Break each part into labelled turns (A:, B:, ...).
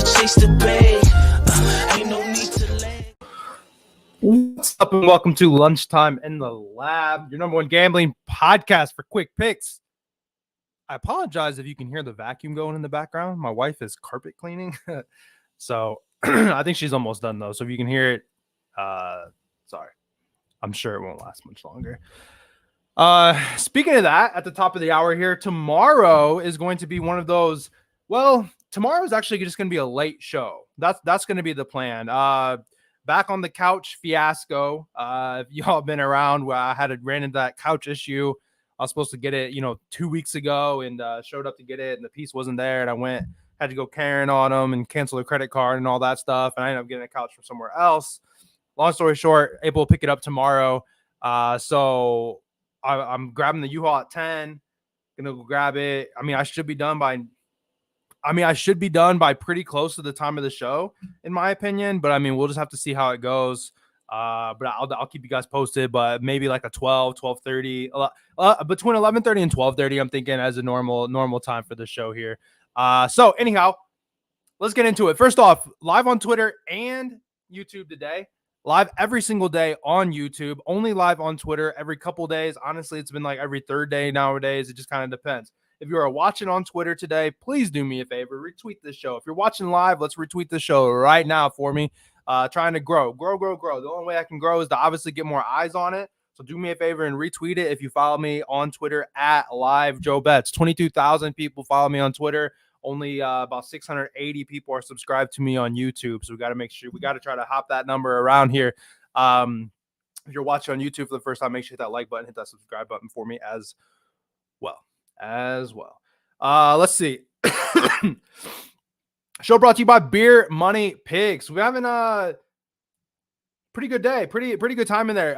A: chase the bay. Ain't no need to lay.
B: What's up, and welcome to Lunchtime in the Lab, your number one gambling podcast for quick picks. I apologize if you can hear the vacuum going in the background. My wife is carpet cleaning, so I think she's almost done though. So if you can hear it, sorry. I'm sure it won't last much longer. Speaking of that, at the top of the hour here, tomorrow is going to be one of those. Well, tomorrow is actually just going to be a late show. That's going to be the plan. Back on the couch fiasco. If y'all been around, where I ran into that couch issue. I was supposed to get it, 2 weeks ago, and showed up to get it, and the piece wasn't there, and I had to go Karen on them and cancel a credit card and all that stuff, and I ended up getting a couch from somewhere else. Long story short, able to pick it up tomorrow. So I'm grabbing the U-Haul at 10. Gonna go grab it. I should be done by pretty close to the time of the show, in my opinion. But we'll just have to see how it goes. But I'll keep you guys posted. But maybe like a 12:30, between 11:30 and 12:30. I'm thinking as a normal time for the show here. So anyhow, let's get into it. First off, live on Twitter and YouTube today. Live every single day on YouTube. Only live on Twitter every couple days. Honestly, it's been like every third day nowadays. It just kind of depends. If you are watching on Twitter today, please do me a favor. Retweet this show. If you're watching live, let's retweet the show right now for me. Trying to grow. The only way I can grow is to obviously get more eyes on it. So do me a favor and retweet it. If you follow me on Twitter at LiveJoeBets. 22,000 people follow me on Twitter. Only about 680 people are subscribed to me on YouTube. So we got to make sure, we got to try to hop that number around here. If you're watching on YouTube for the first time, make sure you hit that like button, hit that subscribe button for me as well. Let's see. Show brought to you by Beer Money Pigs. We're having a pretty good day, pretty good time in there.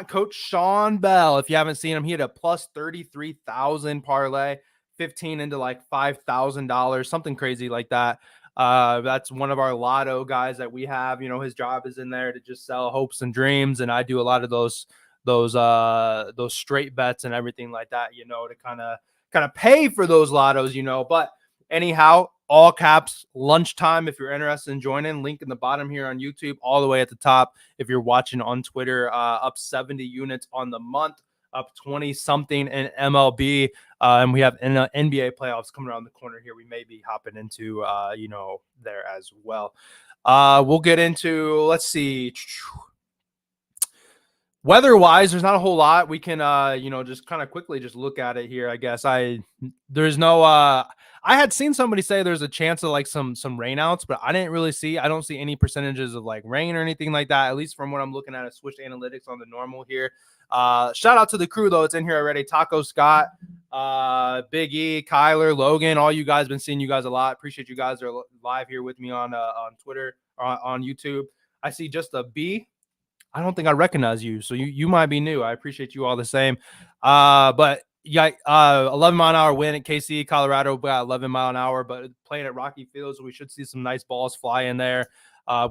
B: Coach Sean Bell, if you haven't seen him, he had a plus 33,000 parlay, 15 into like $5,000, something crazy like that. That's one of our lotto guys that we have. His job is in there to just sell hopes and dreams, and I do a lot of those straight bets and everything like that, to kind of pay for those lottos, but anyhow, all caps Lunchtime. If you're interested in joining, link in the bottom here on YouTube, all the way at the top. If you're watching on Twitter, up 70 units on the month, up 20 something in MLB. And we have NBA playoffs coming around the corner here. We may be hopping into, there as well. We'll get into, let's see. Weather-wise, there's not a whole lot. We can, just kind of quickly just look at it here, I guess. I had seen somebody say there's a chance of like some rainouts, but I don't see any percentages of like rain or anything like that, at least from what I'm looking at Swish Analytics on the normal here. Shout out to the crew, though. It's in here already. Taco Scott, Big E, Kyler, Logan, all you guys. Been seeing you guys a lot. Appreciate you guys are live here with me on Twitter, on YouTube. I see just a B. I don't think I recognize you, so you might be new. I appreciate you all the same. But yeah, 11-mile-an-hour win at KC, Colorado, about 11 mile an hour, but playing at Rocky Field, so we should see some nice balls fly in there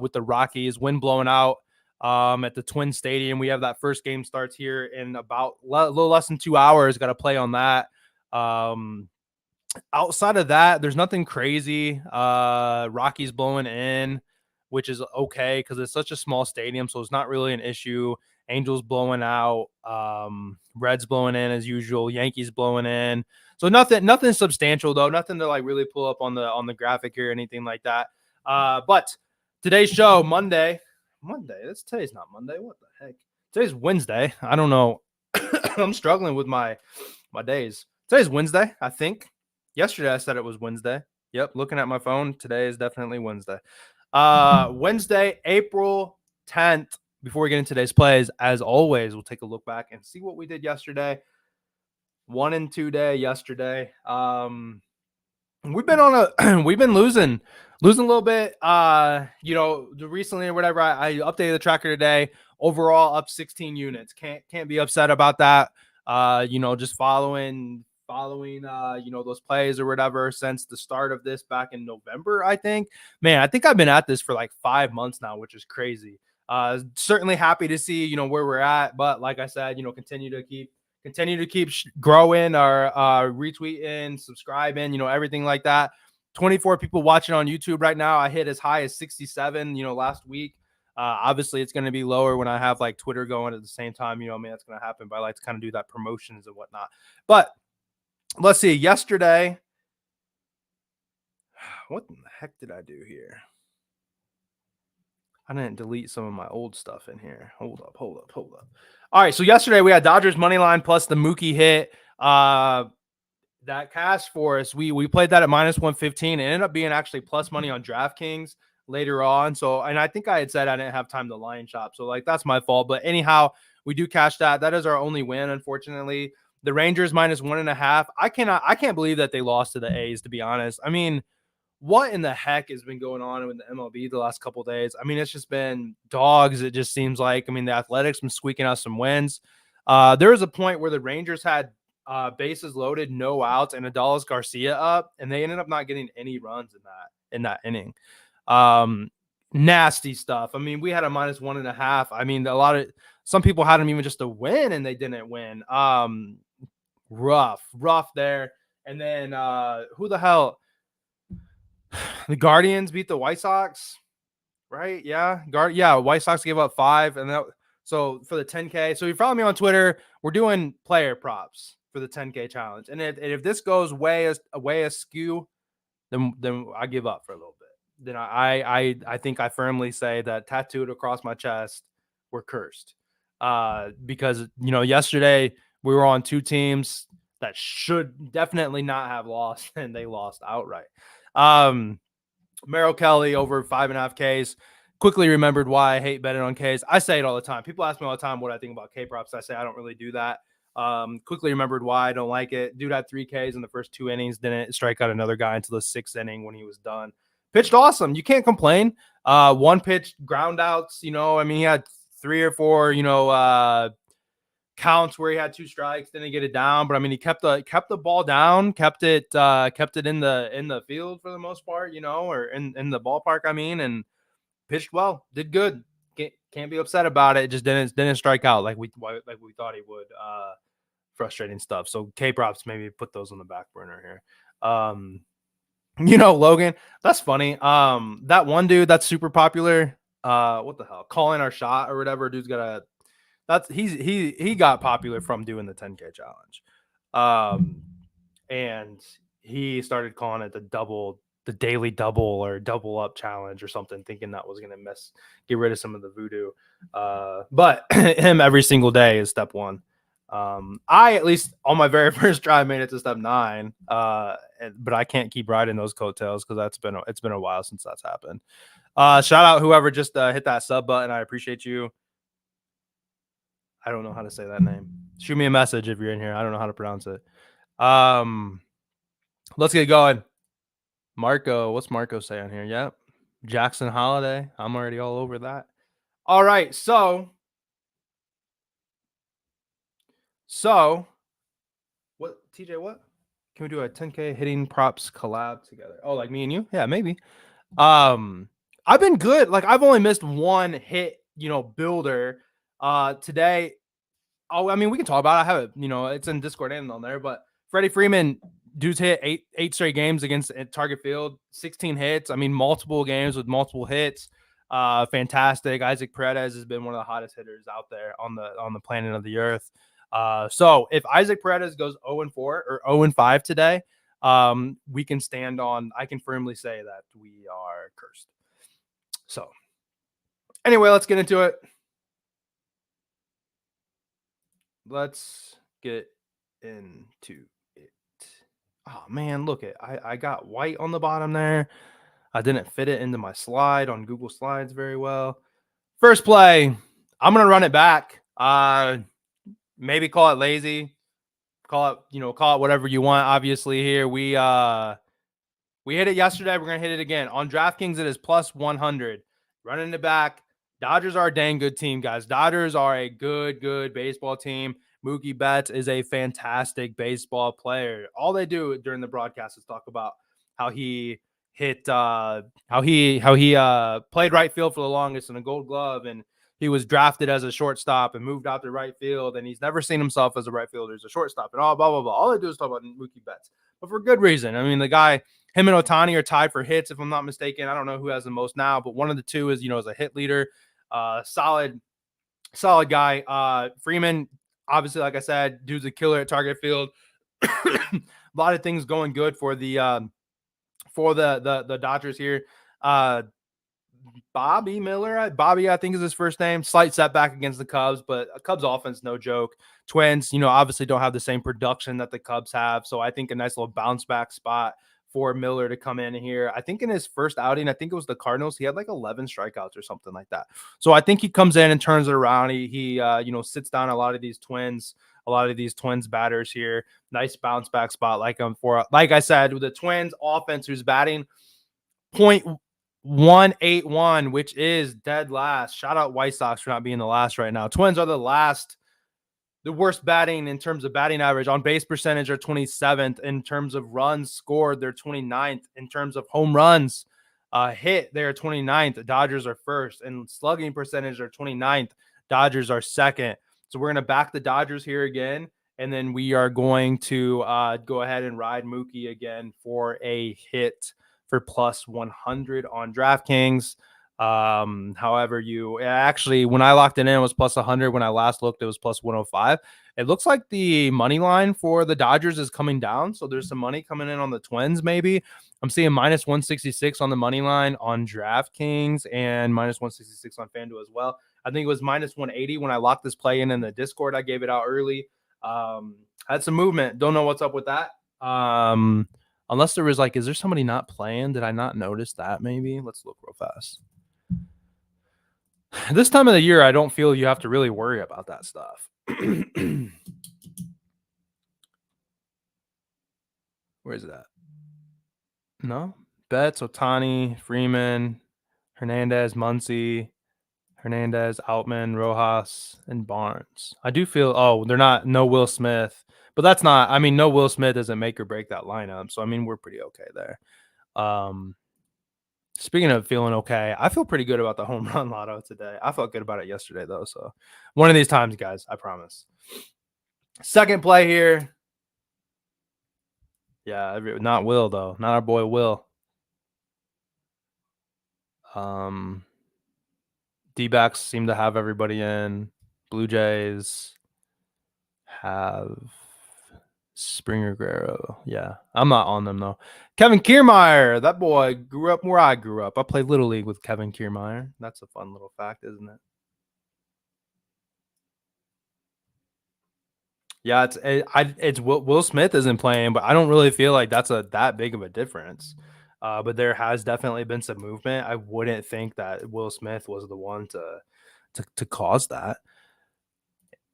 B: with the Rockies. Wind blowing out at the Twin Stadium. We have that first game starts here in about a little less than 2 hours. Got to play on that. Outside of that, there's nothing crazy. Rockies blowing in, which is okay because it's such a small stadium, so it's not really an issue. Angels blowing out, Reds blowing in as usual, Yankees blowing in. So nothing substantial though, nothing to like really pull up on the graphic here or anything like that. But today's show, Monday. Today's not Monday. What the heck? Today's Wednesday. I don't know. I'm struggling with my days. Today's Wednesday, I think. Yesterday I said it was Wednesday. Yep, looking at my phone, today is definitely Wednesday. Wednesday, April 10th. Before we get into today's plays, as always, we'll take a look back and see what we did yesterday. 1 and 2 day yesterday. We've been losing a little bit. Recently or whatever. I updated the tracker today. Overall, up 16 units. Can't be upset about that. Just following those plays or whatever since the start of this back in November, I think. Man, I think I've been at this for like 5 months now, which is crazy. Certainly happy to see, where we're at, but like I said, continue to keep growing, or retweeting, subscribing, everything like that. 24 people watching on YouTube right now. I hit as high as 67, last week. Obviously, it's going to be lower when I have like Twitter going at the same time. I mean, that's going to happen, but I like to kind of do that promotions and whatnot. But let's see. Yesterday, what the heck did I do here? I didn't delete some of my old stuff in here. Hold up. All right. So yesterday we had Dodgers money line plus the Mookie hit. That cash for us, we played that at minus 115. It ended up being actually plus money on DraftKings later on. So, and I think I had said I didn't have time to line shop. So like, that's my fault. But anyhow, we do cash that. That is our only win, unfortunately. The Rangers minus 1.5. I can't believe that they lost to the A's, to be honest. I mean, what in the heck has been going on with the MLB the last couple of days? I mean, it's just been dogs. It just seems like, I mean, the Athletics been squeaking out some wins. There was a point where the Rangers had bases loaded, no outs, and Adolis Garcia up, and they ended up not getting any runs in that inning. Nasty stuff. I mean, we had a minus 1.5. I mean, some people had them even just to win, and they didn't win. Rough there. And then who the hell? The Guardians beat the White Sox, right? Yeah. White Sox gave up 5. And so for the 10K. So you follow me on Twitter. We're doing player props for the 10K challenge. And if this goes way askew, then I give up for a little bit. Then I think I firmly say that tattooed across my chest, we're cursed. Because yesterday we were on 2 teams that should definitely not have lost, and they lost outright. Merrill Kelly over 5.5 Ks. Quickly remembered why I hate betting on Ks. I say it all the time. People ask me all the time what I think about K props. I say I don't really do that. Quickly remembered why I don't like it. Dude had 3 Ks in the first 2 innings. Didn't strike out another guy until the 6th inning when he was done. Pitched awesome. You can't complain. 1 pitch ground outs. I mean, he had 3 or 4. Counts where he had 2 strikes, didn't get it down, but I mean, he kept the ball down, kept it in the field for the most part, or in the ballpark. I mean, and pitched well, did good. Can't be upset about it. Just didn't strike out like we thought he would. Frustrating stuff. So K props, maybe put those on the back burner here. Logan, that's funny. That one dude that's super popular. What the hell? Calling our shot or whatever. Dude's got a. He got popular from doing the 10K challenge. And he started calling it the daily double or double up challenge or something, thinking that was going to get rid of some of the voodoo. But him every single day is step 1. I, at least on my very first try, made it to step 9. But I can't keep riding those coattails because it's been a while since that's happened. Shout out whoever just hit that sub button. I appreciate you. I don't know how to say that name. Shoot me a message if you're in here. I don't know how to pronounce it. Let's get going. Marco, what's Marco saying here? Yep. Jackson Holiday. I'm already all over that. All right. So what, TJ, what? Can we do a 10K hitting props collab together? Oh, like me and you? Yeah, maybe. I've been good. Like, I've only missed 1 hit, builder. Today, I mean, we can talk about it. I have it, it's in Discord and on there, but Freddie Freeman, dude's hit 8 straight games against Target Field, 16 hits. I mean, multiple games with multiple hits. Fantastic. Isaac Paredes has been one of the hottest hitters out there on the planet of the earth. So if Isaac Paredes goes 0-4 or 0-5 today, we can I can firmly say that we are cursed. So anyway, let's get into it. Let's get into it. Oh man, look it. I got white on the bottom there. I didn't fit it into my slide on Google Slides very well. First play, I'm gonna run it back. Maybe call it lazy. Call it whatever you want. Obviously, here we hit it yesterday. We're gonna hit it again. On DraftKings, it is plus 100. Running it back. Dodgers are a dang good team, guys. Dodgers are a good baseball team. Mookie Betts is a fantastic baseball player. All they do during the broadcast is talk about how he hit, how he played right field for the longest in a Gold Glove, and he was drafted as a shortstop and moved out to right field, and he's never seen himself as a right fielder, as a shortstop, and all blah blah blah. All they do is talk about Mookie Betts. but for good reason. I mean, the guy, him and Otani are tied for hits, if I'm not mistaken. I don't know who has the most now, but one of the two is, is a hit leader. Solid guy. Freeman, obviously, like I said, dude's a killer at target field. A lot of things going good for the Dodgers here. Uh, Bobby Miller, Bobby, I think is his first name. Slight setback against the Cubs, but a Cubs offense, no joke. Twins, obviously don't have the same production that the Cubs have. So I think a nice little bounce back spot for Miller to come in here. I think in his first outing, I think it was the Cardinals, he had like 11 strikeouts or something like that. So I think he comes in and turns it around. He sits down a lot of these Twins batters here. Nice bounce back spot like I said, with the Twins offense who's batting 0.181, which is dead last. Shout out White Sox for not being the last right now. Twins are the worst batting in terms of batting average. On base percentage are 27th. In terms of runs scored, they're 29th. In terms of home runs hit, they're 29th. The Dodgers are first. And slugging percentage are 29th. Dodgers are second. So we're going to back the Dodgers here again. And then we are going to go ahead and ride Mookie again for a hit for plus 100 on DraftKings. However, when I locked it in, it was plus 100. When I last looked, it was plus 105. It looks like the money line for the Dodgers is coming down. So there's some money coming in on the Twins, maybe. I'm seeing minus 166 on the money line on DraftKings and minus 166 on FanDuel as well. I think it was minus 180 when I locked this play in the Discord. I gave it out early. Had some movement. Don't know what's up with that. Unless there was is there somebody not playing? Did I not notice that maybe? Let's look real fast. This time of the year, I don't feel you have to really worry about that stuff. Where is it at? No? Betts, Otani, Freeman, Hernandez, Muncy, Hernandez, Outman, Rojas, and Barnes. I do feel, no Will Smith. But that's not, no Will Smith doesn't make or break that lineup. So, we're pretty okay there. Speaking of feeling okay, I feel pretty good about the home run lotto today. I felt good about it yesterday, though. So one of these times, guys, I promise. Second play here. Yeah, not Will, though. Not our boy Will. D-backs seem to have everybody in. Blue Jays have Springer Guerrero. Yeah, I'm not on them, though. Kevin Kiermaier, that boy grew up where I grew up. I played Little League with Kevin Kiermaier. That's a fun little fact, isn't it? Yeah, it's Will Smith isn't playing, but I don't really feel like that's that big of a difference. But there has definitely been some movement. I wouldn't think that Will Smith was the one to cause that.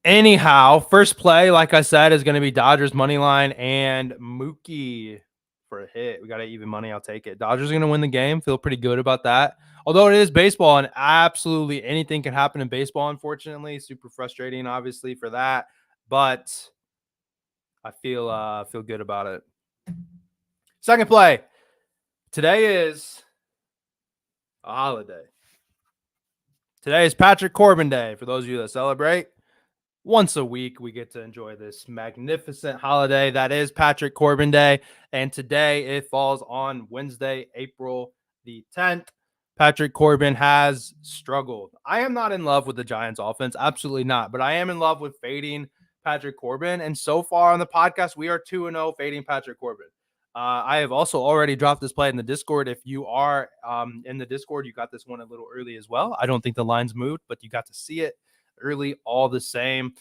B: Anyhow, first play, like I said, is going to be Dodgers money line and Mookie for a hit. We got even money. I'll take it. Dodgers are going to win the game. Feel pretty good about that. Although it is baseball and absolutely anything can happen in baseball, unfortunately. Super frustrating, obviously, for that. But I feel good about it. Second play. Today is a holiday. Today is Patrick Corbin Day. For those of you that celebrate, once a week we get to enjoy this magnificent holiday that is Patrick Corbin Day. And today it falls on Wednesday, April the 10th. Patrick Corbin has struggled. I am not in love with the Giants offense. Absolutely not. But I am in love with fading Patrick Corbin. And so far on the podcast, we are 2-0 fading Patrick Corbin. I have also already dropped this play in the Discord. If you are in the Discord, you got this one a little early as well. I don't think the line's moved, but you got to see it early all the same.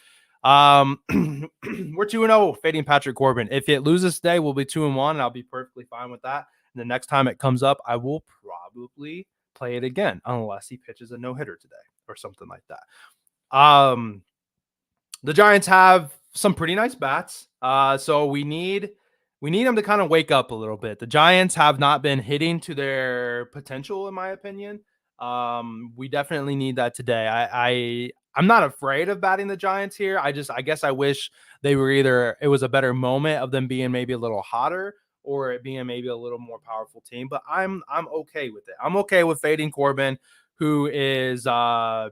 B: We're 2-0 fading Patrick Corbin. If it loses today, we'll be 2-1, and I'll be perfectly fine with that. And the next time it comes up, I will probably play it again, unless he pitches a no-hitter today or something like that. The Giants have some pretty nice bats. So we need them to kind of wake up a little bit. The Giants have not been hitting to their potential, in my opinion. We definitely need that today. I'm not afraid of batting the Giants here. I guess I wish they were it was a better moment of them being maybe a little hotter or it being maybe a little more powerful team. But I'm okay with it. I'm okay with fading Corbin, who is got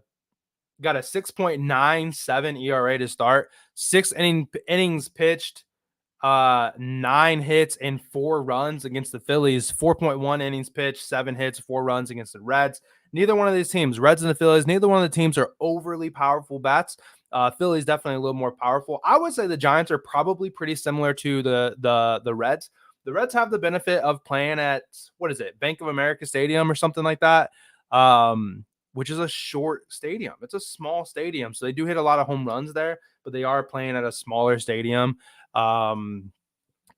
B: a 6.97 ERA to start, 6 innings pitched, 9 hits and 4 runs against the Phillies, 4.1 innings pitched, 7 hits, 4 runs against the Reds. Neither one of these teams, Reds and the Phillies, neither one of the teams are overly powerful bats. Phillies definitely a little more powerful. I would say the Giants are probably pretty similar to the Reds. The Reds have the benefit of playing at, what is it, Bank of America Stadium or something like that, which is a short stadium. It's a small stadium, so they do hit a lot of home runs there, but they are playing at a smaller stadium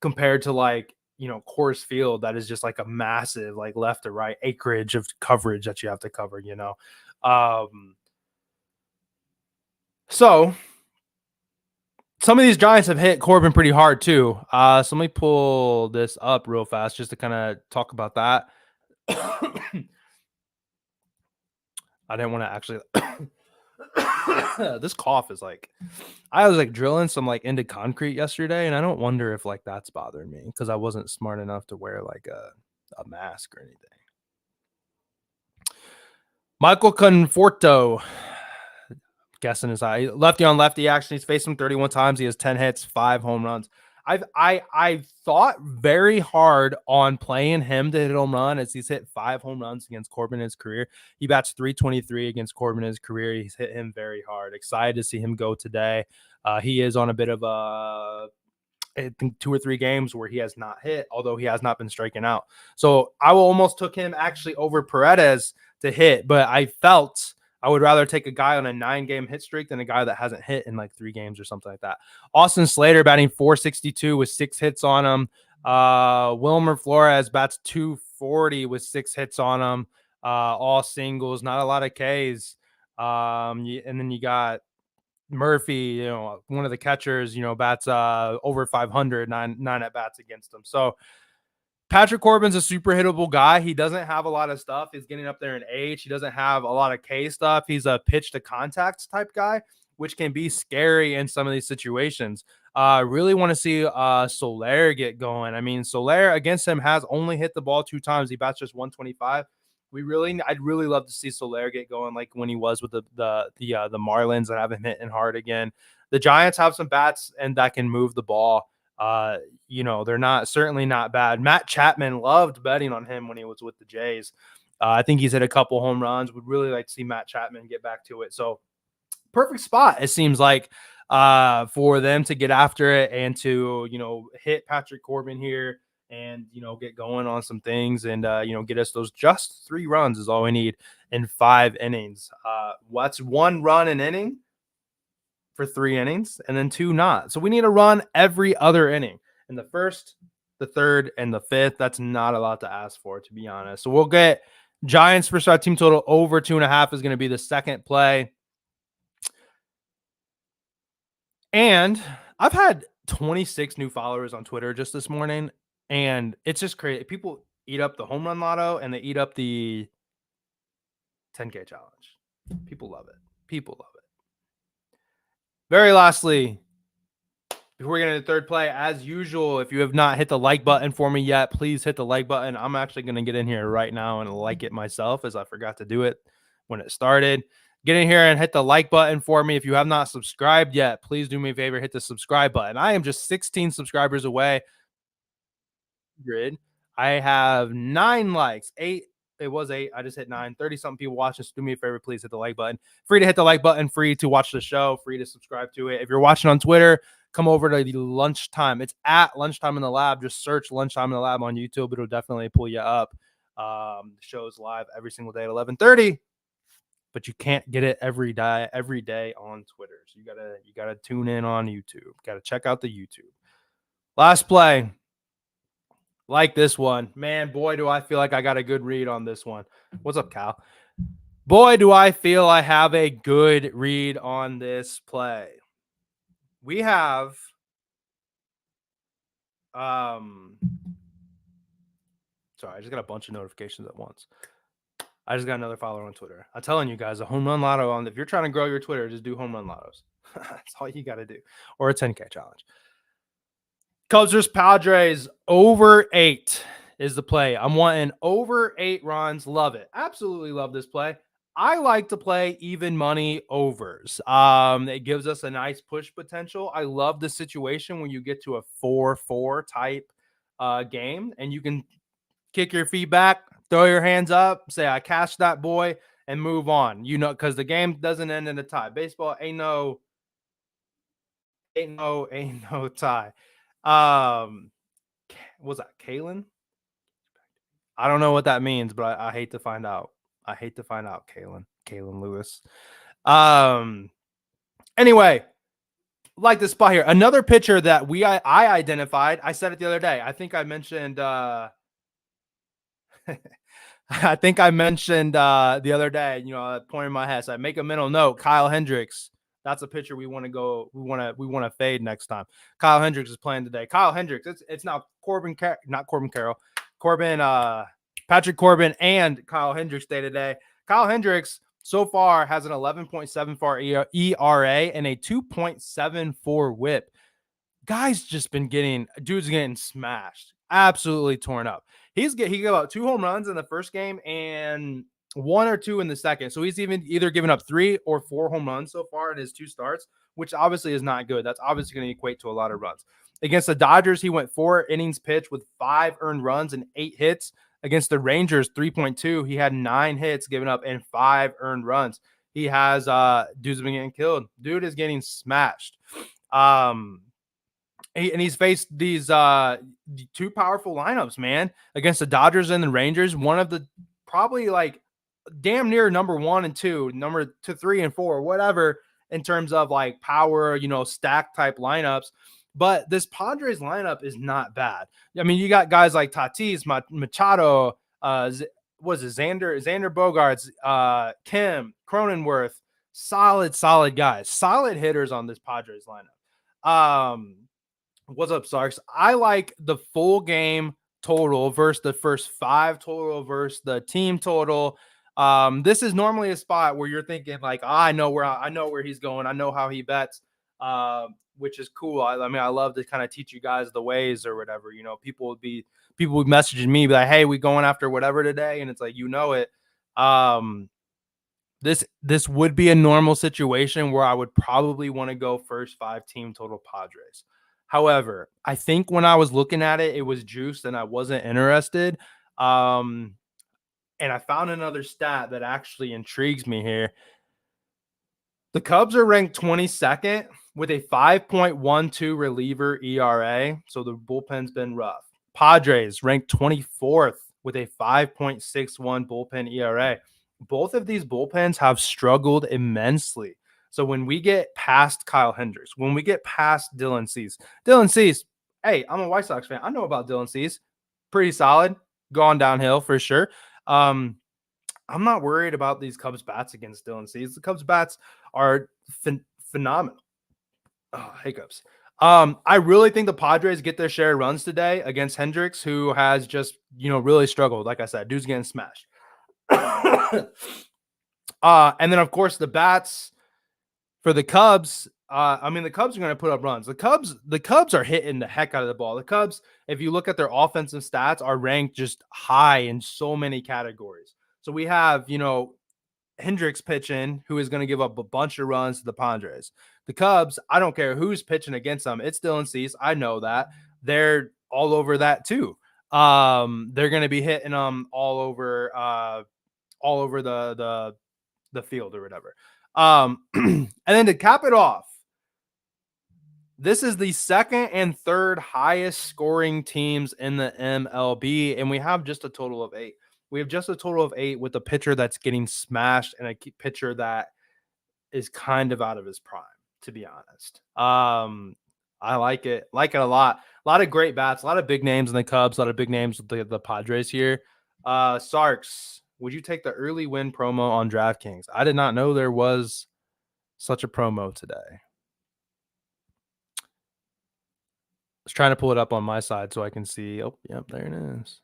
B: compared to like, Coors Field, that is just like a massive, like left to right acreage of coverage that you have to cover, So some of these Giants have hit Corbin pretty hard too. So let me pull this up real fast just to kind of talk about that. I didn't want to actually. This cough is like, I was like drilling some like into concrete yesterday, and I don't wonder if like that's bothering me because I wasn't smart enough to wear like a mask or anything. Michael Conforto, guessing his eye, lefty on lefty action. He's faced him 31 times. He has 10 hits, 5 home runs. I thought very hard on playing him to hit home run, as he's hit 5 home runs against Corbin in his career. He bats .323 against Corbin in his career. He's hit him very hard. Excited to see him go today. He is on a bit of I think 2 or 3 games where he has not hit, although he has not been striking out. So I almost took him actually over Paredes to hit, but I felt I would rather take a guy on a 9-game hit streak than a guy that hasn't hit in like 3 games or something like that. Austin Slater batting .462 with 6 hits on him. Wilmer Flores bats .240 with 6 hits on him. All singles, not a lot of Ks. And then you got Murphy, one of the catchers, bats over 500, nine at bats against him. So Patrick Corbin's a super hittable guy. He doesn't have a lot of stuff. He's getting up there in age. He doesn't have a lot of K stuff. He's a pitch to contact type guy, which can be scary in some of these situations. Really want to see Soler get going. I mean, Soler against him has only hit the ball 2 times. He bats just 125. I'd really love to see Soler get going like when he was with the Marlins and have him hitting hard again. The Giants have some bats and that can move the ball. They're certainly not bad. Matt Chapman, loved betting on him when he was with the Jays. I think he's hit a couple home runs. Would really like to see Matt Chapman get back to it. So perfect spot, it seems like, for them to get after it and to, hit Patrick Corbin here and, get going on some things and, get us those just 3 runs is all we need in 5 innings. What's 1 run an inning for 3 innings and then 2 not. So we need a run every other inning in the first, the third, and the 5th. That's not a lot to ask for, to be honest. So we'll get Giants first shot team total over 2.5 is going to be the second play. And I've had 26 new followers on Twitter just this morning, and it's just crazy. People eat up the home run lotto and they eat up the 10K challenge. People love it. Very lastly, before we get into the third play, as usual, if you have not hit the like button for me yet, please hit the like button. I'm actually going to get in here right now and like it myself, as I forgot to do it when it started. Get in here and hit the like button for me. If you have not subscribed yet, please do me a favor, hit the subscribe button. I am just 16 subscribers away. I have 9 likes, 8. It was 8. I just hit 9. 30-something people watching. So do me a favor, please hit the like button. Free to hit the like button, free to watch the show, free to subscribe to it. If you're watching on Twitter, come over to the Lunchtime. It's at Lunchtime in the Lab. Just search Lunchtime in the Lab on YouTube. It'll definitely pull you up. The show's live every single day at 11:30, but you can't get it every day on Twitter. So you gotta tune in on YouTube. Gotta check out the YouTube. Last play. Like this one. Man, boy, do I feel like I got a good read on this one. What's up, Cal? Boy, do I feel I have a good read on this play. We have sorry, I just got a bunch of notifications at once. I just got another follower on Twitter. I'm telling you guys, a home run lotto if you're trying to grow your Twitter, just do home run lottos. That's all you got to do. Or a 10K challenge. Cubs vs. Padres over 8 is the play. I'm wanting over 8 runs. Love it. Absolutely love this play. I like to play even money overs. It gives us a nice push potential. I love the situation when you get to a 4-4 type game and you can kick your feet back, throw your hands up, say I cashed that boy, and move on. You know, because the game doesn't end in a tie. Baseball ain't no tie. Um, was that Kalen? I don't know what that means, but I hate to find out. I hate to find out, Kalen Lewis. Um. Anyway, like this spot here. Another pitcher that I identified. I said it the other day. I think I mentioned. I think I mentioned the other day. You know, pointing my head. So I make a mental note. Kyle Hendricks. That's a pitcher we want to go. We want to fade next time. Kyle Hendricks is playing today. Kyle Hendricks. It's now not Corbin Carroll. Patrick Corbin and Kyle Hendricks day to day. Kyle Hendricks so far has an 11.74 ERA and a 2.74 WHIP. Guy's just been dude's getting smashed, absolutely torn up. He got about 2 home runs in the first game and 1 or 2 in the second. So he's either given up 3 or 4 home runs so far in his 2 starts, which obviously is not good. That's obviously going to equate to a lot of runs. Against the Dodgers, he went 4 innings pitched with 5 earned runs and 8 hits. Against the Rangers, 3.2, he had 9 hits given up and 5 earned runs. He has dude's been getting killed. Dude is getting smashed. He's faced these 2 powerful lineups, man, against the Dodgers and the Rangers. One of the probably like damn near number 1 and 2, number 2, 3 and 4, whatever, in terms of like power, stack type lineups. But this Padres lineup is not bad. I mean, you got guys like Tatis, Machado, was it Xander Bogaerts, Kim, Cronenworth, solid guys, solid hitters on this Padres lineup. What's up, Sarks? I like the full game total versus the first 5 total versus the team total. This is normally a spot where you're thinking like, I know where he's going. I know how he bets, which is cool. I mean, I love to kind of teach you guys the ways or whatever. People would be messaging me, be like, hey, we going after whatever today, and it's like, it. This would be a normal situation where I would probably want to go first 5 team total Padres. However, I think when I was looking at it, it was juiced and I wasn't interested. And I found another stat that actually intrigues me here. The Cubs are ranked 22nd with a 5.12 reliever ERA. So the bullpen's been rough. Padres ranked 24th with a 5.61 bullpen ERA. Both of these bullpens have struggled immensely. So when we get past Kyle Hendricks, when we get past Dylan Cease, hey, I'm a White Sox fan. I know about Dylan Cease. Pretty solid. Gone downhill for sure. I'm not worried about these Cubs bats against Dylan Cease. The Cubs bats are phenomenal. Oh, hiccups. I really think the Padres get their share of runs today against Hendricks, who has just, really struggled. Like I said, dude's getting smashed. And then of course the bats for the Cubs. The Cubs are going to put up runs. The Cubs are hitting the heck out of the ball. The Cubs, if you look at their offensive stats, are ranked just high in so many categories. So we have, Hendricks pitching, who is going to give up a bunch of runs to the Padres. The Cubs, I don't care who's pitching against them. It's Dylan Cease. I know that. They're all over that too. They're going to be hitting them all over the field or whatever. And then to cap it off, this is the second and third highest scoring teams in the MLB, and we have just a total of 8. We have just a total of 8 with a pitcher that's getting smashed and a pitcher that is kind of out of his prime, to be honest. I like it a lot. A lot of great bats, a lot of big names in the Cubs, a lot of big names with the Padres here. Sarks, would you take the early win promo on DraftKings? I did not know there was such a promo today. I was trying to pull it up on my side so I can see. Oh, yep, there it is.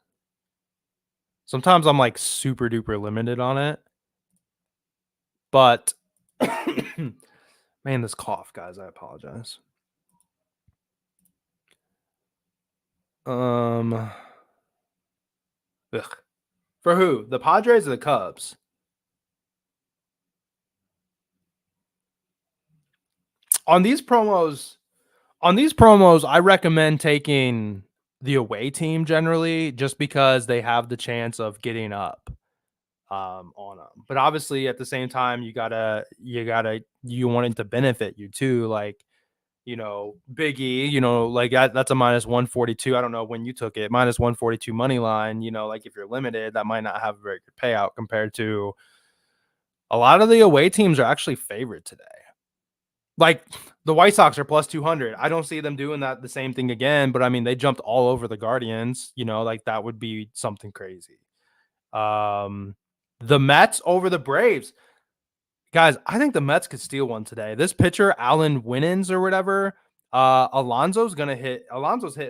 B: Sometimes I'm like super duper limited on it. But man, this cough, guys, I apologize. Ugh. For who? The Padres or the Cubs? On these promos, I recommend taking the away team generally, just because they have the chance of getting up on them. But obviously, at the same time, you want it to benefit you too. Like, Big E, like that's a minus 142. I don't know when you took it, minus 142 money line. Like if you're limited, that might not have a very good payout compared to a lot of the away teams are actually favored today. Like the White Sox are plus 200. I don't see them doing the same thing again, but I mean, they jumped all over the Guardians, like that would be something crazy. The Mets over the Braves. Guys, I think the Mets could steal one today. This pitcher, Alan Winans or whatever, Alonso's hitting a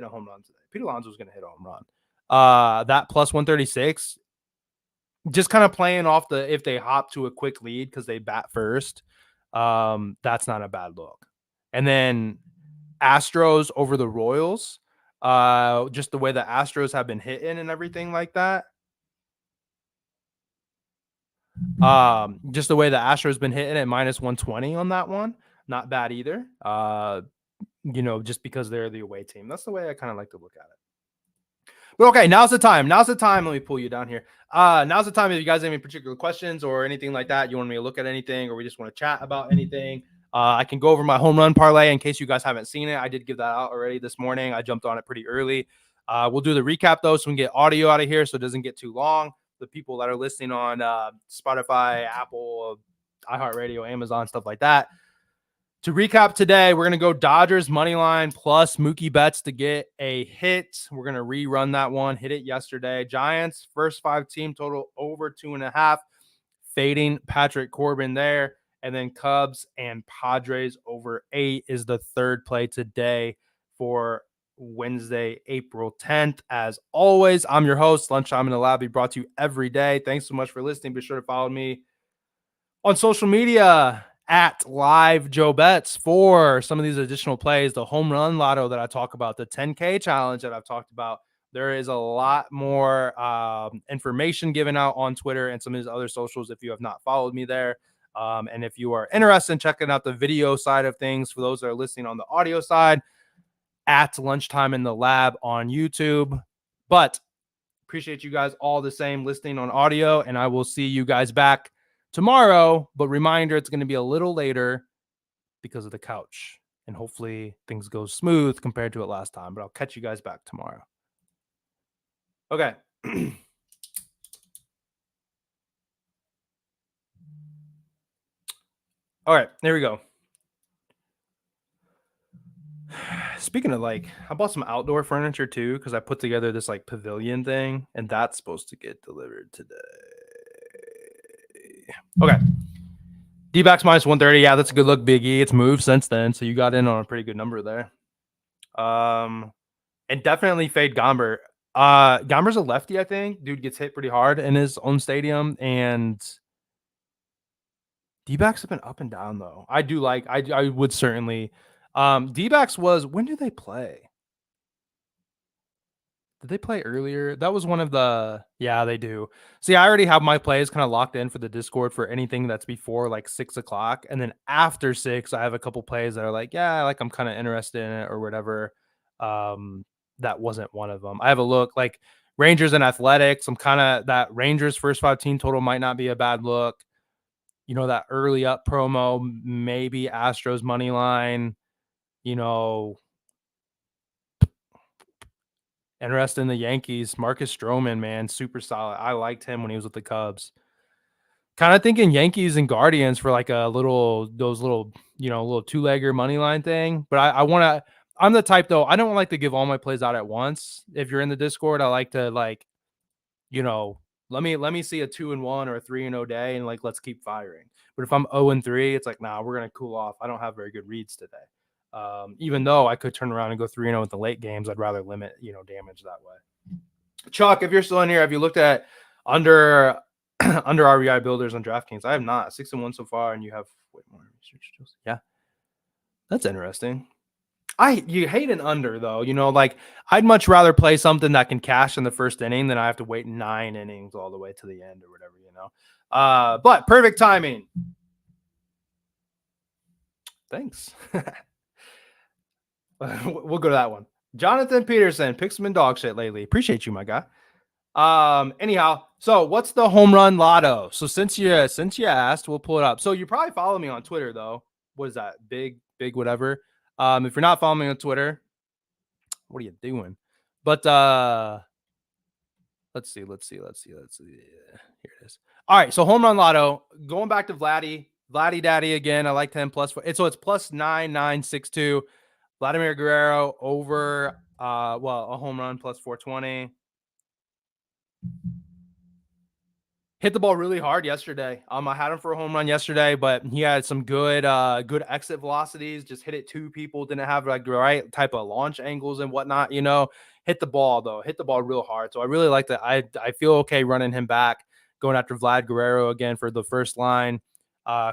B: home run today. Pete Alonso's gonna hit a home run. That plus 136, just kind of playing off if they hop to a quick lead because they bat first. That's not a bad look. And then Astros over the Royals. Just the way the Astros have been hitting and everything like that. Just the way the Astros been hitting at minus 120 on that one. Not bad either. Just because they're the away team. That's the way I kind of like to look at it. But okay, now's the time. Let me pull you down here. Now's the time if you guys have any particular questions or anything like that, you want me to look at anything, or we just want to chat about anything. I can go over my home run parlay in case you guys haven't seen it. I did give that out already this morning. I jumped on it pretty early. We'll do the recap though, so we can get audio out of here so it doesn't get too long. The people that are listening on Spotify, Apple, iHeartRadio, Amazon, stuff like that. To recap today, we're going to go Dodgers money line plus Mookie Betts to get a hit. We're going to rerun that one. Hit it yesterday. Giants, first 5 team total over 2.5. Fading Patrick Corbin there. And then Cubs and Padres over 8 is the third play today for Wednesday, April 10th. As always, I'm your host, Lunchtime in the Lab. We brought to you every day. Thanks so much for listening. Be sure to follow me on social media at Live Joe Bets for some of these additional plays, the home run lotto that I talk about, the 10K challenge that I've talked about. There is a lot more information given out on Twitter and some of these other socials if you have not followed me there. And if you are interested in checking out the video side of things, for those that are listening on the audio side, at Lunchtime in the Lab on YouTube. But appreciate you guys all the same listening on audio, and I will see you guys back tomorrow. But reminder, it's going to be a little later because of the couch, and hopefully things go smooth compared to it last time. But I'll catch you guys back tomorrow. Okay. All right, there we go. Speaking of, I bought some outdoor furniture too, because I put together this pavilion thing, and that's supposed to get delivered today. Okay. D-backs minus 130. Yeah, that's a good look, Big E. It's moved since then, so you got in on a pretty good number there. And definitely fade Gomber. Gomber's a lefty, I think. Dude gets hit pretty hard in his own stadium, and D-backs have been up and down though. I would certainly. D-backs was, when did they play? Did they play earlier? That was one of the, yeah, they do. See, I already have my plays kind of locked in for the Discord for anything that's before 6 o'clock. And then after 6, I have a couple plays that are I'm kind of interested in it or whatever. That wasn't one of them. I have a look Rangers and Athletics. I'm kind of, that Rangers first 5 team total might not be a bad look. That early up promo, maybe Astros money line, Interested in the Yankees. Marcus Stroman, man, super solid. I liked him when he was with the Cubs. Kind of thinking Yankees and Guardians for little 2-legger money line thing. But I'm the type though, I don't like to give all my plays out at once. If you're in the Discord, I like to let me see a 2-1 or a 3-0 day, and let's keep firing. But if I'm 0-3, it's nah, we're gonna cool off. I don't have very good reads today. Even though I could turn around and go 3-0 with the late games, I'd rather limit, damage that way. Chuck, if you're still in here, have you looked at under RBI builders on DraftKings? I have not. 6-1 so far, and you have way more research. Yeah, that's interesting. You hate an under though, I'd much rather play something that can cash in the first inning than I have to wait 9 innings all the way to the end or whatever, But perfect timing. Thanks. We'll go to that one. Jonathan Peterson picks some in dog shit lately. Appreciate you, my guy. Anyhow, so what's the home run lotto? So since you asked, we'll pull it up. So you probably follow me on Twitter though. What is that? Big whatever. If you're not following me on Twitter, what are you doing? But let's see. Here it is. All right, so home run lotto. Going back to Vladdy Daddy again. I like 10 plus. So it's plus 9962. Vladimir Guerrero over a home run plus 420. Hit the ball really hard yesterday. I had him for a home run yesterday, but he had some good exit velocities. Just hit it to people. Didn't have like the right type of launch angles and whatnot. Hit the ball though. Hit the ball real hard. So I really like that. I feel okay running him back, going after Vlad Guerrero again for the first line.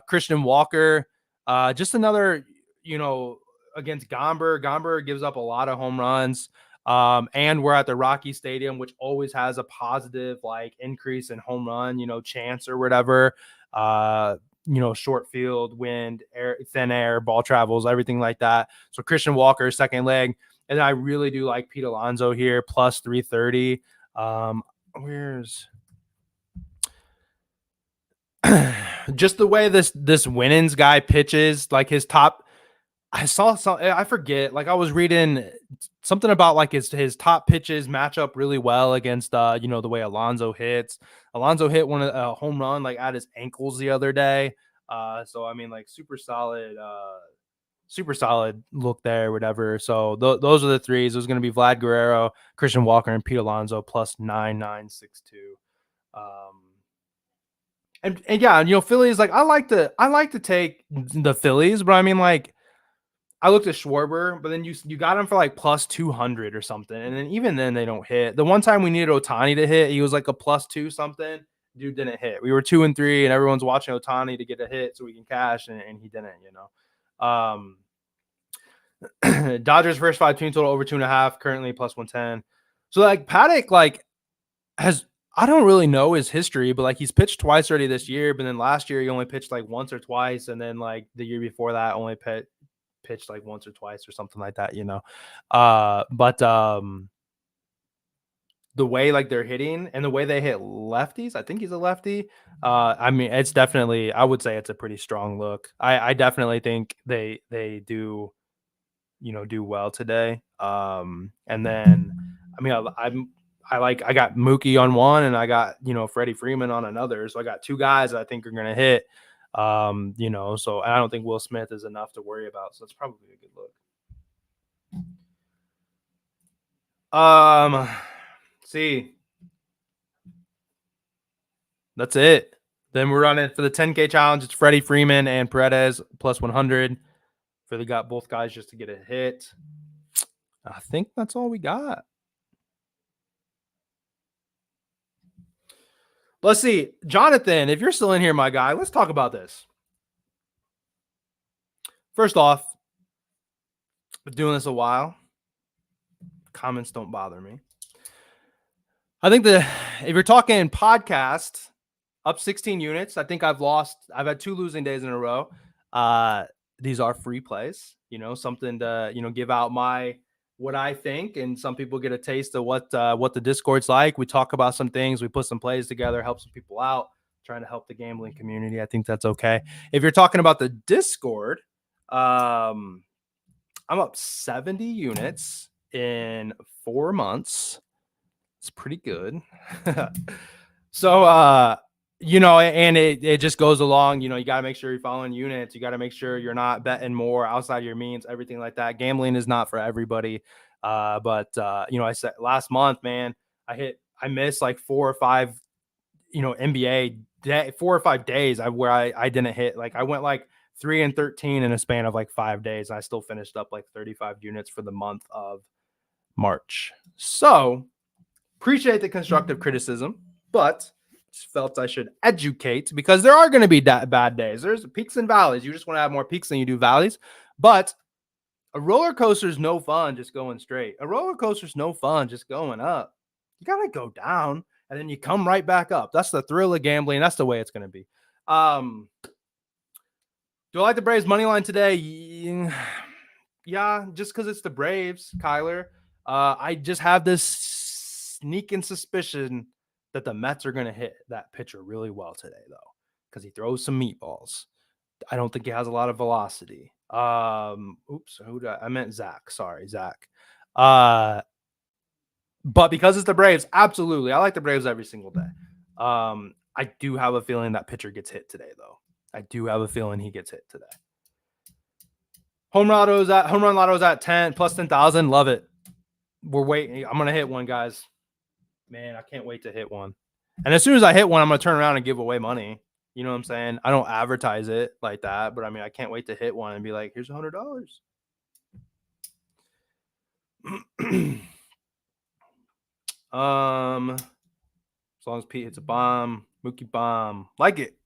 B: Christian Walker, just another against Gomber. Gomber gives up a lot of home runs. And we're at the Rocky Stadium, which always has a positive like increase in home run, chance or whatever. Short field, wind, air, thin air, ball travels, everything like that. So Christian Walker, second leg. And I really do like Pete Alonso here, plus 330. Where's just the way this Winans guy pitches, like his top. I saw some. I forget. Like I was reading something about like his top pitches match up really well against the way Alonso hits. Alonso hit a home run like at his ankles the other day. So I mean like super solid look there, whatever. So those are the threes. It was going to be Vlad Guerrero, Christian Walker, and Pete Alonso plus 9962. And yeah, Phillies like I like to take the Phillies, but I mean like. I looked at Schwarber, but then you got him for like plus 200 or something. And then even then they don't hit. The one time we needed Ohtani to hit, he was like a plus 2 something. Dude didn't hit. We were 2-3 and everyone's watching Ohtani to get a hit so we can cash and he didn't, Dodgers first 5 team total over 2.5, currently plus 110. So like Paddock I don't really know his history, but like he's pitched twice already this year, but then last year he only pitched like once or twice, and then like the year before that only pitched like once or twice or something like that, but the way like they're hitting and the way they hit lefties, I think he's a lefty. I mean, it's definitely, I would say it's a pretty strong look. I definitely think they do, do well today. And then, I mean, I got Mookie on one and I got, Freddie Freeman on another. So I got two guys that I think are going to hit. So I don't think Will Smith is enough to worry about. So it's probably a good look. See, that's it. Then we're running for the 10K challenge. It's Freddie Freeman and Paredes plus 100. Philly got both guys just to get a hit. I think that's all we got. Let's see. Jonathan, if you're still in here, my guy, let's talk about this. First off, been doing this a while. Comments don't bother me. I think if you're talking podcast, up 16 units. I think I've had 2 losing days in a row. These are free plays, something to, give out what I think. And some people get a taste of what the Discord's like. We talk about some things, we put some plays together, help some people out, trying to help the gambling community. I think that's okay. If you're talking about the Discord, I'm up 70 units in 4 months. It's pretty good. So, and it just goes along, you got to make sure you're following units. You got to make sure you're not betting more outside your means, everything like that. Gambling is not for everybody. But I said last month, man, I missed like 4 or 5, NBA day, 4 or 5 days where I didn't hit. Like I went like 3 and 13 in a span of like 5 days. And I still finished up like 35 units for the month of March. So appreciate the constructive criticism, but felt I should educate because there are going to be bad days. There's peaks and valleys. You just want to have more peaks than you do valleys. But a roller coaster is no fun just going straight. A roller coaster is no fun just going up. You got to go down and then you come right back up. That's the thrill of gambling. That's the way it's going to be. Do I like the Braves money line today? Yeah, just because it's the Braves, Kyler. I just have this sneaking suspicion that the Mets are going to hit that pitcher really well today, though, because he throws some meatballs. I don't think he has a lot of velocity. Oops, I meant Zach. Sorry, Zach. But because it's the Braves, absolutely, I like the Braves every single day. I do have a feeling that pitcher gets hit today, though. I do have a feeling he gets hit today. Home run lotto's at 10 plus 10,000. Love it. We're waiting. I'm gonna hit one, guys. Man, I can't wait to hit one. And as soon as I hit one, I'm gonna turn around and give away money. You know what I'm saying? I don't advertise it like that, but I mean, I can't wait to hit one and be like, "Here's $100." As long as Pete hits a bomb, Mookie bomb, like it.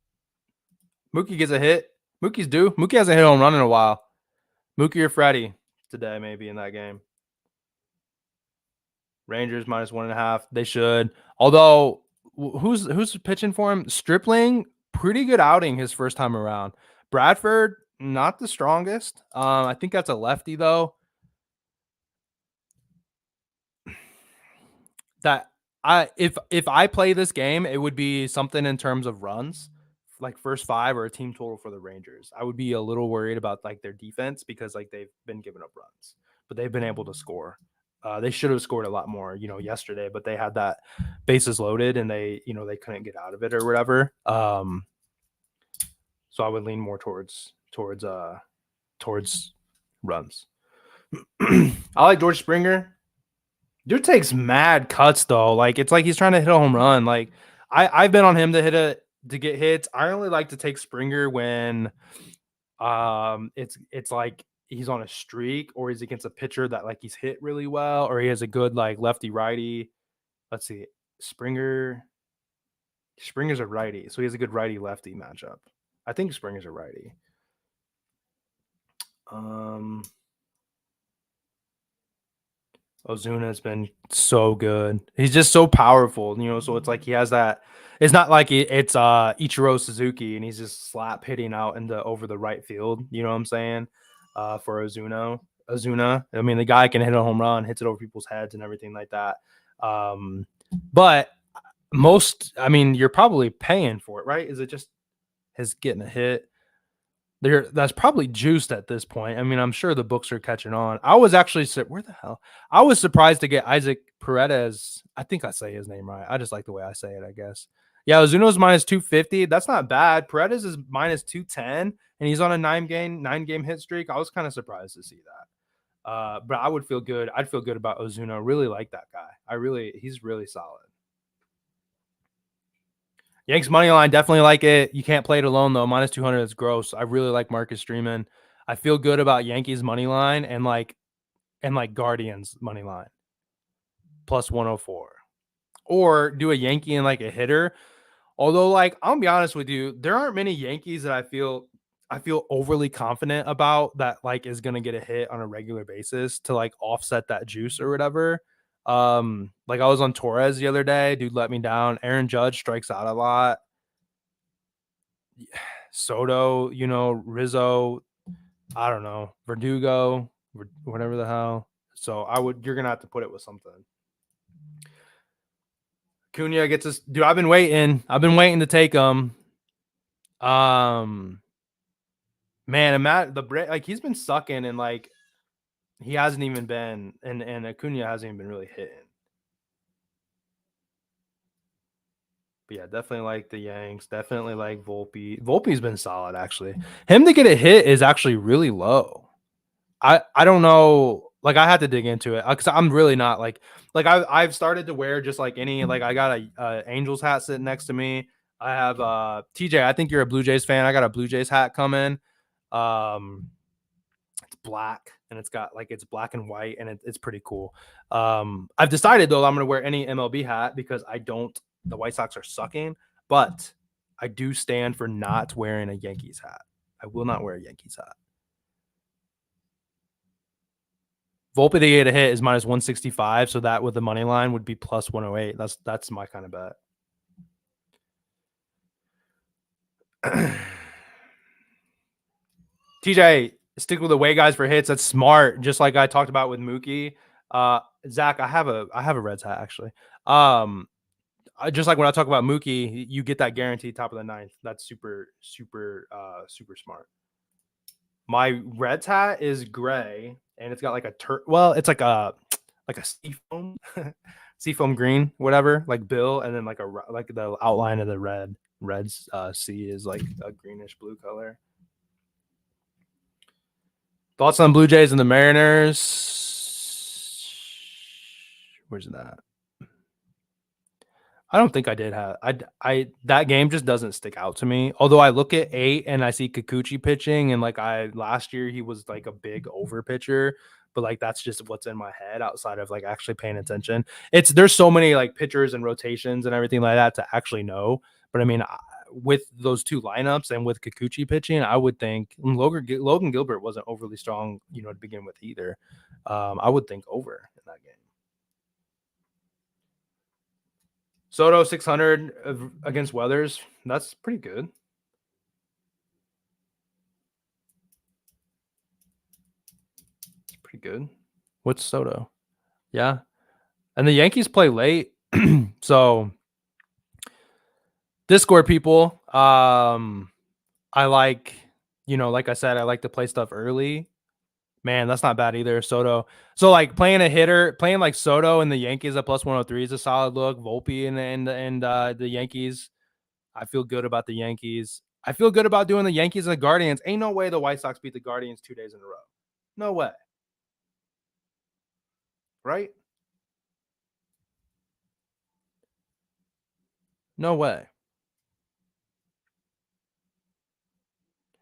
B: Mookie gets a hit. Mookie's due. Mookie hasn't hit a home run in a while. Mookie or Freddie today, maybe in that game. Rangers minus 1.5. They should. Although, who's pitching for him? Stripling, pretty good outing his first time around. Bradford, not the strongest. I think that's a lefty though. That if I play this game, it would be something in terms of runs, like first 5 or a team total for the Rangers. I would be a little worried about like their defense because like they've been giving up runs, but they've been able to score. They should have scored a lot more, yesterday, but they had that bases loaded and they couldn't get out of it or whatever. So I would lean more towards runs. I like George Springer. Dude takes mad cuts though. Like it's like he's trying to hit a home run. Like I've been on him to get hits. I only like to take Springer when it's like he's on a streak or he's against a pitcher that like he's hit really well or he has a good like lefty righty. Let's see. Springer's a righty, so he has a good righty lefty matchup. I think Springer's a righty. Ozuna has been so good. He's just so powerful, so it's like he has that. It's not like it's Ichiro Suzuki and he's just slap hitting out over the right field. You know what I'm saying? For Ozuna, I mean, the guy can hit a home run, hits it over people's heads and everything like that. But I mean, you're probably paying for it, right? Is it just his getting a hit? That's probably juiced at this point. I mean, I'm sure the books are catching on. I was actually where the hell? I was surprised to get Isaac Paredes. I think I say his name right. I just like the way I say it, I guess. Yeah, Ozuno's minus 250. That's not bad. Paredes is minus 210, and he's on a 9-game hit streak. I was kind of surprised to see that. But I would feel good. I'd feel good about Ozuna. Really like that guy. He's really solid. Yanks money line, definitely like it. You can't play it alone though. Minus 200 is gross. I really like Marcus Stroman. I feel good about Yankees money line and Guardians money line plus 104. Or do a Yankee and like a hitter. Although, like, I'll be honest with you, there aren't many Yankees that I feel overly confident about that like is gonna get a hit on a regular basis to like offset that juice or whatever. Like I was on Torres the other day, dude let me down. Aaron Judge strikes out a lot. Soto, Rizzo, I don't know, Verdugo, whatever the hell. So you're gonna have to put it with something. Cunha gets us, dude. I've been waiting to take him. Man, and Matt, like he's been sucking and like he hasn't even been, and Acuna hasn't even been really hitting. But yeah, definitely like the Yanks. Definitely like Volpe. Volpe's been solid actually. Him to get a hit is actually really low. I don't know. Like I had to dig into it because I'm really not like I've started to wear just like any like I got a Angels hat sitting next to me. I have TJ. I think you're a Blue Jays fan. I got a Blue Jays hat coming. It's black and it's black and white and it's pretty cool. I've decided though I'm gonna wear any MLB hat because the White Sox are sucking, but I do stand for not wearing a Yankees hat. I will not wear a Yankees hat. Volpe to get a hit is minus 165, so that with the money line would be plus 108. That's my kind of bet. TJ, Stick with the way guys for hits. That's smart. Just like I talked about with Mookie. Zach, I have a Reds hat actually. Just like when I talk about Mookie, you get that guaranteed top of the ninth. That's super super smart. My Reds hat is gray, and it's got like a it's like a seafoam, seafoam green, whatever, like Bill, and then like the outline of the Reds sea is like a greenish blue color. Thoughts on Blue Jays and the Mariners? Where's that? I don't think I did have I that game just doesn't stick out to me. Although I look at 8 and I see Kikuchi pitching, and like last year he was like a big over pitcher, but like that's just what's in my head outside of like actually paying attention. There's so many like pitchers and rotations and everything like that to actually know. But I mean, with those two lineups and with Kikuchi pitching, I would think Logan Gilbert wasn't overly strong, to begin with either. I would think over in that game. Soto 600 against Weathers. That's pretty good. It's pretty good. What's Soto? Yeah. And the Yankees play late. So Discord people, I like, like I said, I like to play stuff early. Man, that's not bad either. Soto. So like playing like Soto and the Yankees at plus 103 is a solid look. Volpe and the Yankees. I feel good about the Yankees. I feel good about doing the Yankees and the Guardians. Ain't no way the White Sox beat the Guardians 2 days in a row. No way. Right? No way.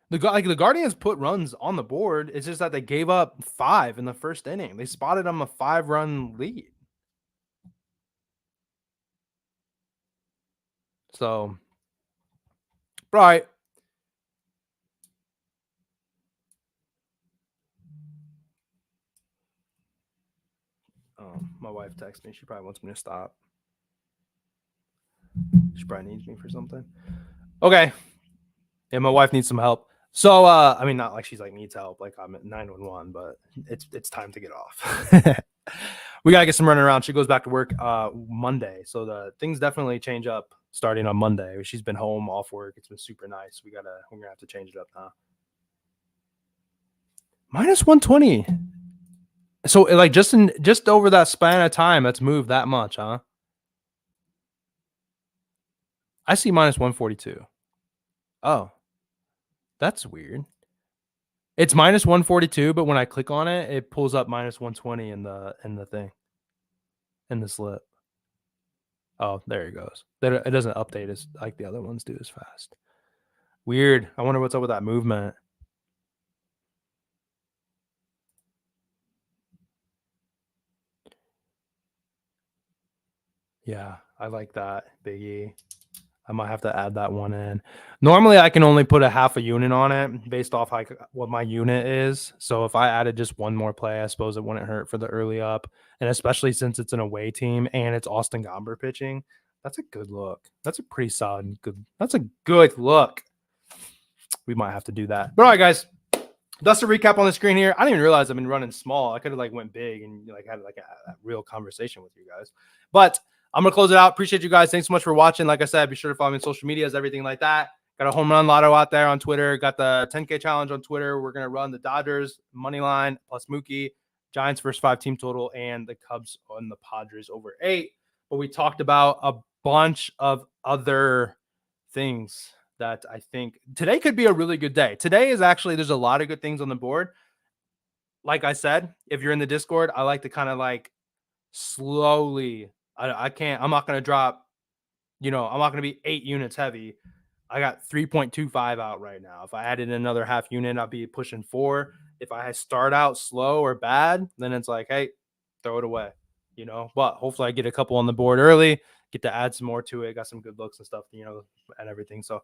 B: The Guardians put runs on the board. It's just that they gave up 5 in the first inning. They spotted them a 5-run lead. So, right. Oh, my wife texted me. She probably wants me to stop. She probably needs me for something. Okay. Yeah, my wife needs some help. So, I mean, not like she's like needs help, like I'm at 911, but it's time to get off. We gotta get some running around. She goes back to work Monday, so the things definitely change up starting on Monday. She's been home off work. It's been super nice. We're gonna have to change it up now. Minus 120. So like just over that span of time, that's moved that much, huh? I see minus 142. Oh, that's weird. It's minus 142, but when I click on it, it pulls up minus 120 in the thing. In the slip. Oh, there it goes. It doesn't update as like the other ones do as fast. Weird. I wonder what's up with that movement. Yeah, I like that, Biggie. I might have to add that one in. Normally, I can only put a half a unit on it based off like what my unit is. So if I added just one more play, I suppose it wouldn't hurt for the early up. And especially since it's an away team and it's Austin Gomber pitching, that's a good look. That's a pretty solid good. That's a good look. We might have to do that. But all right, guys. That's a recap on the screen here. I didn't even realize I've been running small. I could have like went big and like had like a real conversation with you guys. But I'm gonna close it out. Appreciate you guys. Thanks so much for watching. Like I said, be sure to follow me on social medias, everything like that. Got a home run lotto out there on Twitter. Got the 10K challenge on Twitter. We're gonna run the Dodgers money line plus Mookie, Giants versus 5 team total, and the Cubs on the Padres over 8. But we talked about a bunch of other things that I think today could be a really good day. Today is actually, there's a lot of good things on the board. Like I said, if you're in the Discord, I like to kind of like slowly, I'm not going to drop, I'm not going to be 8 units heavy. I got 3.25 out right now. If I added another half unit, I'll be pushing 4. If I start out slow or bad, then it's like, hey, throw it away, but hopefully I get a couple on the board early, get to add some more to it. Got some good looks and stuff, and everything. So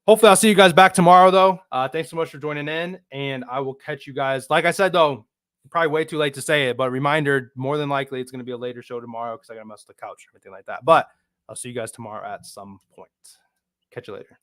B: hopefully I'll see you guys back tomorrow, though. Thanks so much for joining in, and I will catch you guys. Like I said, though, probably way too late to say it, but reminder, more than likely it's going to be a later show tomorrow because I got to mess with the couch or anything like that. But I'll see you guys tomorrow at some point. Catch you later.